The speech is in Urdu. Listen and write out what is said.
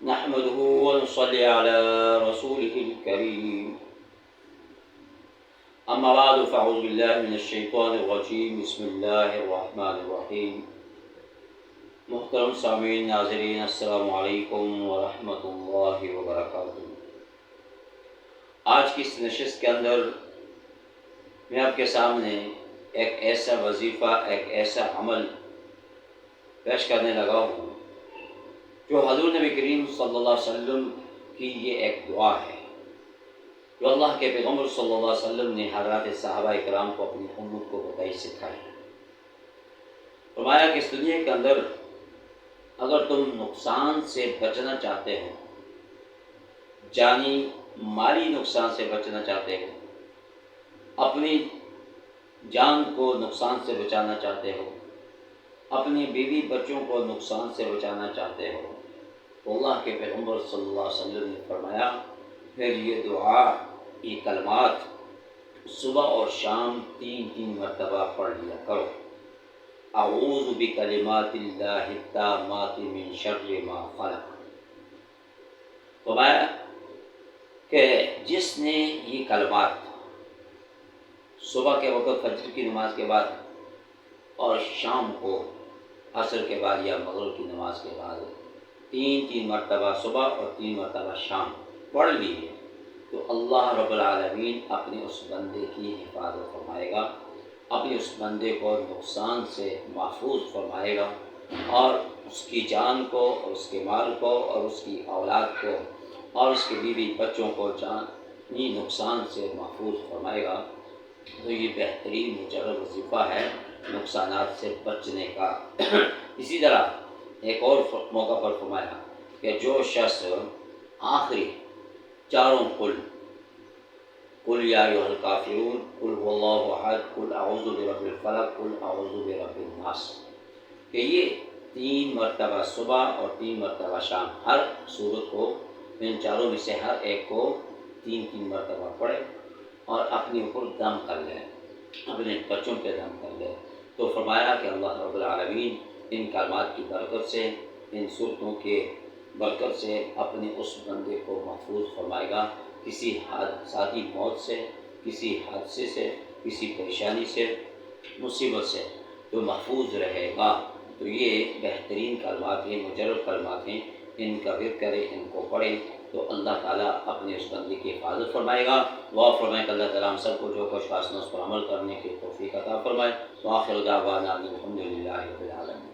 نحمده ونصلي على رسوله الكريم أما بعد فأعوذ بالله من الشيطان الرجيم بسم الله الرحمن الرحيم محترم سامعین ناظرین السلام علیکم ورحمۃ اللہ وبرکاتہ۔ آج کی اس نشست کے اندر میں آپ کے سامنے ایک ایسا وظیفہ، ایک ایسا عمل پیش کرنے لگا ہوں جو حضور نبی کریم صلی اللہ علیہ وسلم کی یہ ایک دعا ہے جو اللہ کے پیغمبر صلی اللہ علیہ وسلم نے حضرات صحابہ اکرام کو اپنی امت کو بتائی سکھائی۔ فرمایا کہ اس دنیا کے اندر اگر تم نقصان سے بچنا چاہتے ہو، جانی مالی نقصان سے بچنا چاہتے ہو، اپنی جان کو نقصان سے بچانا چاہتے ہو، اپنی بیوی بچوں کو نقصان سے بچانا چاہتے ہو، تو اللہ کے پیغمبر صلی اللہ علیہ وسلم نے فرمایا پھر یہ دعا، یہ کلمات صبح اور شام 3 مرتبہ پڑھ لیا کرو۔ اعوذ بکلمات اللہ التامات من شر ما خلق۔ فرمایا کہ جس نے یہ کلمات صبح کے وقت فجر کی نماز کے بعد اور شام کو عصر کے بعد یا مغرب کی نماز کے بعد 3 مرتبہ صبح اور 3 مرتبہ شام پڑھ لی ہے تو اللہ رب العالمین اپنے اس بندے کی حفاظت فرمائے گا، اپنے اس بندے کو نقصان سے محفوظ فرمائے گا، اور اس کی جان کو اور اس کے مال کو اور اس کی اولاد کو اور اس کے بیوی بچوں کو جانی نقصان سے محفوظ فرمائے گا۔ تو یہ بہترین مجرب وظیفہ ہے نقصانات سے بچنے کا۔ اسی طرح ایک اور موقع پر فرمایا کہ جو شخص آخری 4 قل یا ایھا الکافرون، قل هو اللہ احد، قل اعوذ برب الفلق، قل اعوذ برب الناس، کہ یہ 3 مرتبہ صبح اور 3 مرتبہ شام ہر سورت کو ان 4 میں سے ہر ایک کو 3 مرتبہ پڑھے اور اپنے اوپر دم کر لے، اپنے بچوں پہ دم کر لے، تو فرمایا کہ اللہ رب العالمین ان کلمات کی برکت سے، ان صورتوں کے برکت سے اپنے اس بندے کو محفوظ فرمائے گا کسی ذاتی موت سے، کسی حادثے سے، کسی پریشانی سے، مصیبت سے تو محفوظ رہے گا۔ تو یہ بہترین کلمات ہیں، مجرب کلمات ہیں، ان کا ذکر کریں، ان کو پڑھیں تو اللہ تعالیٰ اپنے اس بندے کی حفاظت فرمائے گا۔ دعا فرمائے کہ اللہ تعالیٰ ہم سب کو جو کچھ خاص اس پر عمل کرنے کی توفیق عطا فرمائے۔ وآخر دعوانا الحمد للہ رب العالمین۔